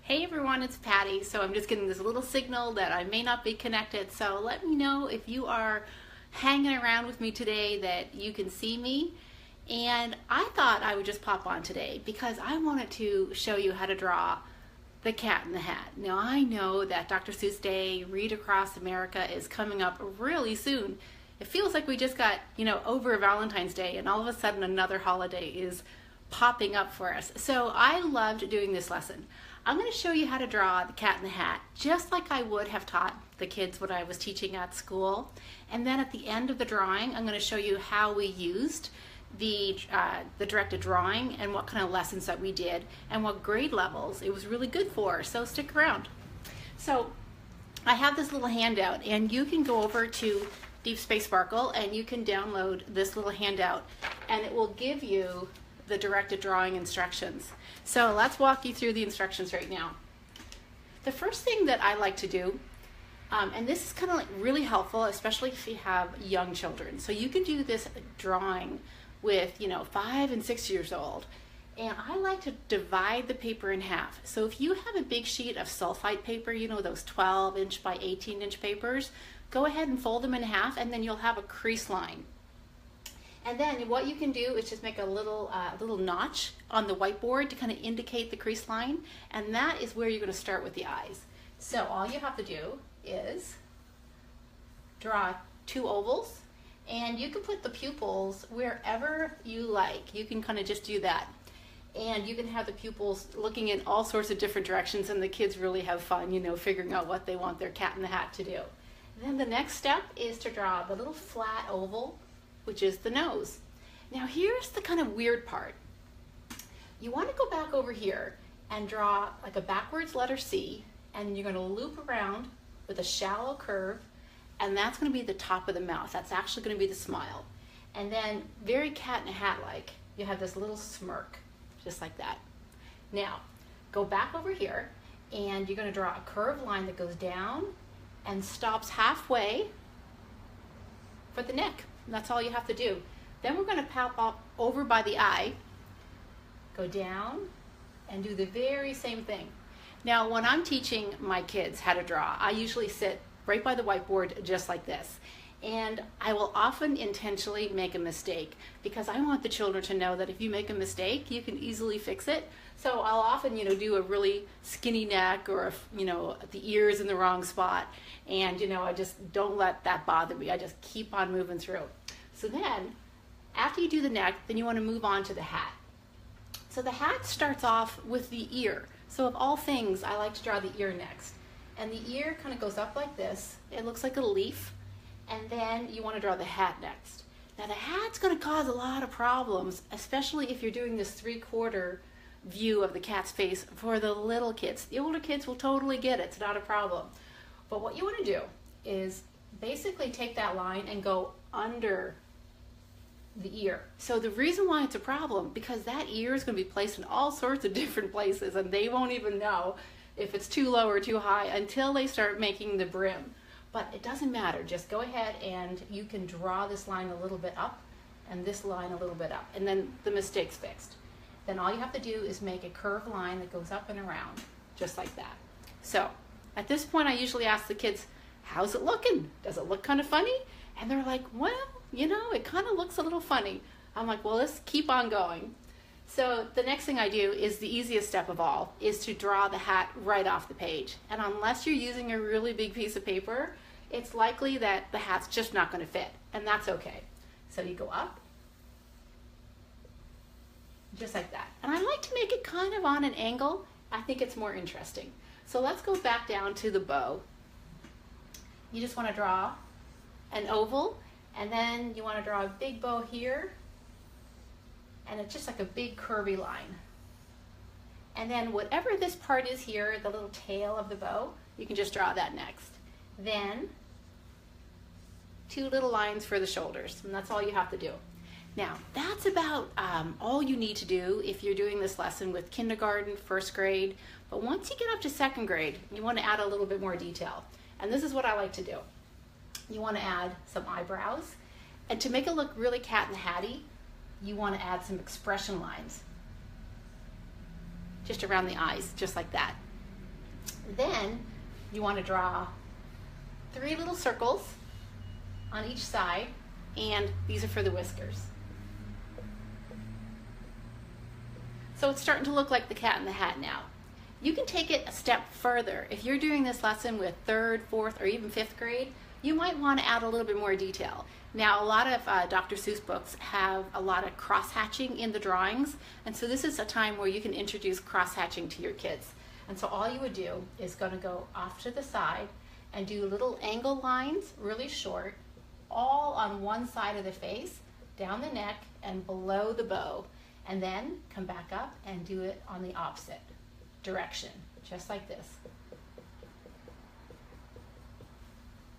Hey everyone, it's Patty. So I'm just getting this little signal that I may not be connected. So let me know if you are hanging around with me today that you can see me. And I thought I would just pop on today because I wanted to show you how to draw the Cat in the Hat. Now I know that Dr. Seuss Day, Read Across America is coming up really soon. It feels like we just got, over Valentine's Day and all of a sudden another holiday is popping up for us. So I loved doing this lesson. I'm going to show you how to draw the Cat in the Hat, just like I would have taught the kids when I was teaching at school. And then at the end of the drawing, I'm going to show you how we used the directed drawing and what kind of lessons that we did and what grade levels it was really good for. So stick around. So I have this little handout, and you can go over to Deep Space Sparkle and you can download this little handout, and it will give you the directed drawing instructions. So let's walk you through the instructions right now. The first thing that I like to do, and this is kind of like really helpful, especially if you have young children. So you can do this drawing with 5 and 6 years old. And I like to divide the paper in half. So if you have a big sheet of sulfite paper, those 12-inch by 18-inch papers, go ahead and fold them in half, and then you'll have a crease line. And then what you can do is just make a little notch on the whiteboard to kind of indicate the crease line, and that is where you're going to start with the eyes. So all you have to do is draw 2 ovals, and you can put the pupils wherever you like. You can kind of just do that. And you can have the pupils looking in all sorts of different directions, and the kids really have fun, figuring out what they want their Cat in the Hat to do. Then the next step is to draw the little flat oval, which is the nose. Now here's the kind of weird part. You want to go back over here and draw like a backwards letter C, and you're going to loop around with a shallow curve, and that's going to be the top of the mouth. That's actually going to be the smile. And then very Cat in a Hat like, you have this little smirk, just like that. Now, go back over here, and you're going to draw a curved line that goes down and stops halfway for the neck. And that's all you have to do. Then we're going to pop up over by the eye, go down, and do the very same thing. Now, when I'm teaching my kids how to draw, I usually sit right by the whiteboard just like this. And I will often intentionally make a mistake because I want the children to know that if you make a mistake, you can easily fix it. So I'll often, do a really skinny neck, or, the ears in the wrong spot. And, I just don't let that bother me. I just keep on moving through. So then, after you do the neck, then you want to move on to the hat. So the hat starts off with the ear. So of all things, I like to draw the ear next. And the ear kind of goes up like this. It looks like a leaf. And then you want to draw the hat next. Now the hat's going to cause a lot of problems, especially if you're doing this 3/4 view of the cat's face for the little kids. The older kids will totally get it. It's not a problem. But what you want to do is basically take that line and go under the ear. So the reason why it's a problem, because that ear is going to be placed in all sorts of different places, and they won't even know if it's too low or too high until they start making the brim. But it doesn't matter. Just go ahead and you can draw this line a little bit up and this line a little bit up, and then the mistake's fixed. Then all you have to do is make a curved line that goes up and around, just like that. So at this point, I usually ask the kids, how's it looking? Does it look kind of funny? And they're like, well, it kind of looks a little funny. I'm like, well, let's keep on going. So the next thing I do is the easiest step of all, is to draw the hat right off the page. And unless you're using a really big piece of paper, it's likely that the hat's just not going to fit, and that's okay. So you go up, just like that. And I like to make it kind of on an angle. I think it's more interesting. So let's go back down to the bow. You just want to draw an oval, and then you want to draw a big bow here, and it's just like a big curvy line. And then whatever this part is here, the little tail of the bow, you can just draw that next. Then 2 little lines for the shoulders, and that's all you have to do. Now, that's about all you need to do if you're doing this lesson with kindergarten, 1st grade. But once you get up to 2nd grade, you want to add a little bit more detail. And this is what I like to do. You want to add some eyebrows. And to make it look really Cat in the Hatty, you want to add some expression lines just around the eyes, just like that. Then you want to draw 3 little circles on each side, and these are for the whiskers. So it's starting to look like the Cat in the Hat now. You can take it a step further. If you're doing this lesson with 3rd, 4th, or even 5th grade, you might want to add a little bit more detail. Now, a lot of Dr. Seuss books have a lot of cross-hatching in the drawings, and so this is a time where you can introduce cross-hatching to your kids. And so all you would do is going to go off to the side and do little angle lines, really short, all on one side of the face, down the neck, and below the bow. And then come back up and do it on the opposite direction, just like this.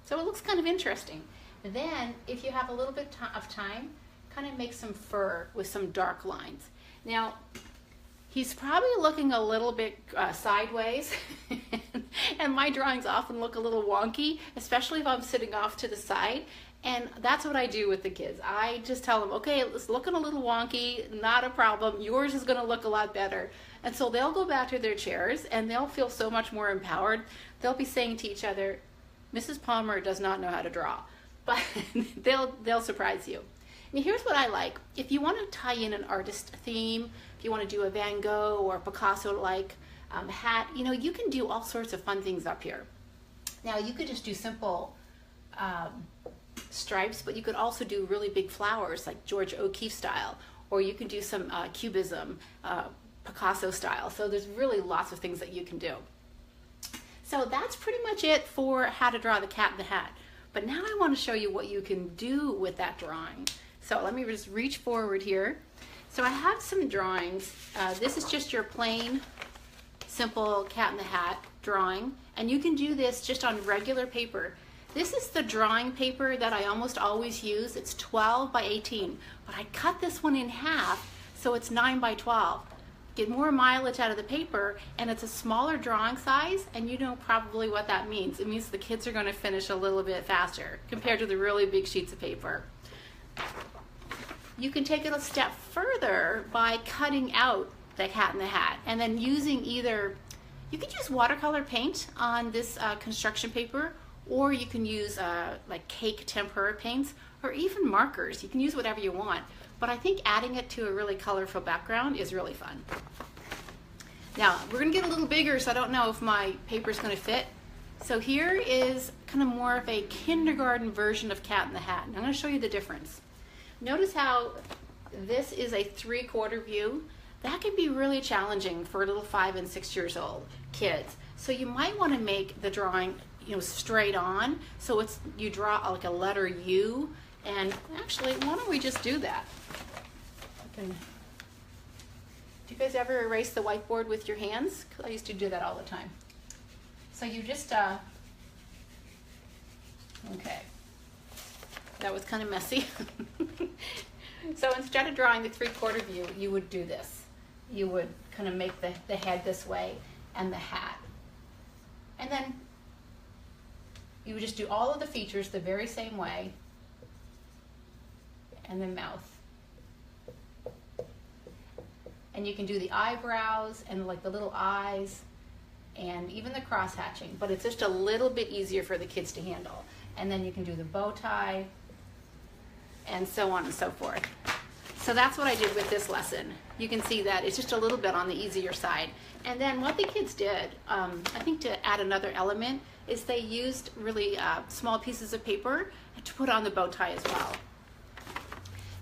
So it looks kind of interesting. Then, if you have a little bit of time, kind of make some fur with some dark lines. Now, he's probably looking a little bit sideways, and my drawings often look a little wonky, especially if I'm sitting off to the side. And that's what I do with the kids. I just tell them, okay, it's looking a little wonky, not a problem. Yours is going to look a lot better. And so they'll go back to their chairs and they'll feel so much more empowered. They'll be saying to each other, Mrs. Palmer does not know how to draw, but they'll surprise you. And here's what I like. If you want to tie in an artist theme, if you want to do a Van Gogh or Picasso-like hat, you know, you can do all sorts of fun things up here. Now, you could just do simple stripes, but you could also do really big flowers like George O'Keeffe style, or you can do some cubism, Picasso style. So there's really lots of things that you can do. So that's pretty much it for how to draw the Cat in the Hat. But now I want to show you what you can do with that drawing. So let me just reach forward here. So I have some drawings. This is just your plain, simple Cat in the Hat drawing, and you can do this just on regular paper. This is the drawing paper that I almost always use. It's 12 by 18, but I cut this one in half so it's 9 by 12. Get more mileage out of the paper, and it's a smaller drawing size, and you know probably what that means. It means the kids are going to finish a little bit faster compared to the really big sheets of paper. You can take it a step further by cutting out the Cat in the Hat and then using either, you could use watercolor paint on this construction paper, or you can use like cake tempera paints, or even markers. You can use whatever you want, but I think adding it to a really colorful background is really fun. Now, we're gonna get a little bigger, so I don't know if my paper's gonna fit. So here is kind of more of a kindergarten version of Cat in the Hat, and I'm gonna show you the difference. Notice how this is a 3/4 view. That can be really challenging for little 5 and 6 years old kids. So you might wanna make the drawing, you know, straight on. So it's, you draw like a letter U, and actually, why don't we just do that? Do you guys ever erase the whiteboard with your hands? 'Cause I used to do that all the time. So you just, okay. That was kind of messy. So instead of drawing the 3/4 view, you would do this. You would kind of make the head this way and the hat. And then you would just do all of the features the very same way, and the mouth. And you can do the eyebrows and like the little eyes and even the cross hatching, but it's just a little bit easier for the kids to handle. And then you can do the bow tie and so on and so forth. So that's what I did with this lesson. You can see that it's just a little bit on the easier side. And then what the kids did, I think to add another element, is they used really small pieces of paper to put on the bow tie as well.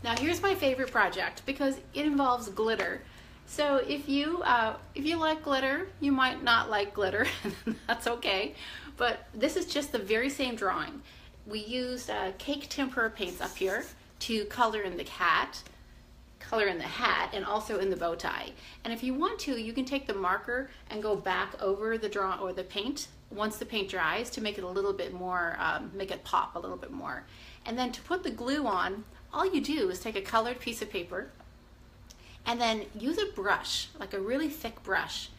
Now here's my favorite project because it involves glitter. So if you like glitter, you might not like glitter, that's okay. But this is just the very same drawing. We used cake tempera paints up here to color in the hat, and also in the bow tie. And if you want to, you can take the marker and go back over the draw or the paint once the paint dries to make it a little bit more, make it pop a little bit more. And then to put the glue on, all you do is take a colored piece of paper and then use a brush, like a really thick brush,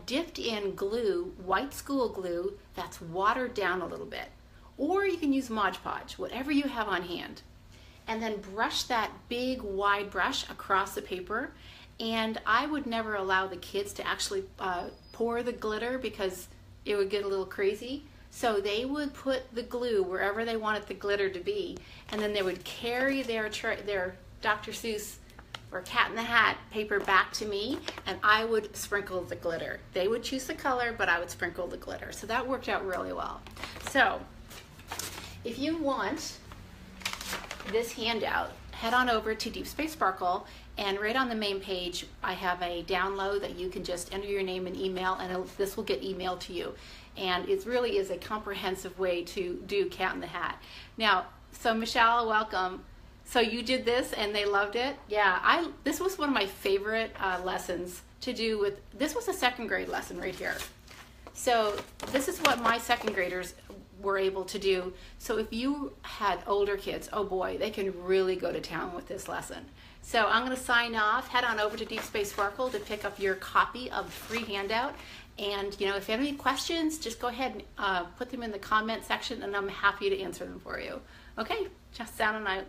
dipped in glue, white school glue that's watered down a little bit. Or you can use Mod Podge, whatever you have on hand. And then brush that big wide brush across the paper. And I would never allow the kids to actually pour the glitter because it would get a little crazy. So they would put the glue wherever they wanted the glitter to be, and then they would carry their Dr. Seuss or Cat in the Hat paper back to me, and I would sprinkle the glitter. They would choose the color, but I would sprinkle the glitter. So that worked out really well. So if you want this handout, head on over to Deep Space Sparkle, and right on the main page I have a download that you can just enter your name and email, and this will get emailed to you. And it really is a comprehensive way to do Cat in the Hat. Now, so Michelle, welcome. So you did this and they loved it? Yeah, this was one of my favorite lessons to do with, this was a second grade lesson right here. So this is what my second graders were able to do. So if you had older kids, oh boy, they can really go to town with this lesson. So I'm going to sign off. Head on over to Deep Space Sparkle to pick up your copy of the free handout. And if you have any questions, just go ahead and put them in the comment section, and I'm happy to answer them for you. Okay, just sound and I.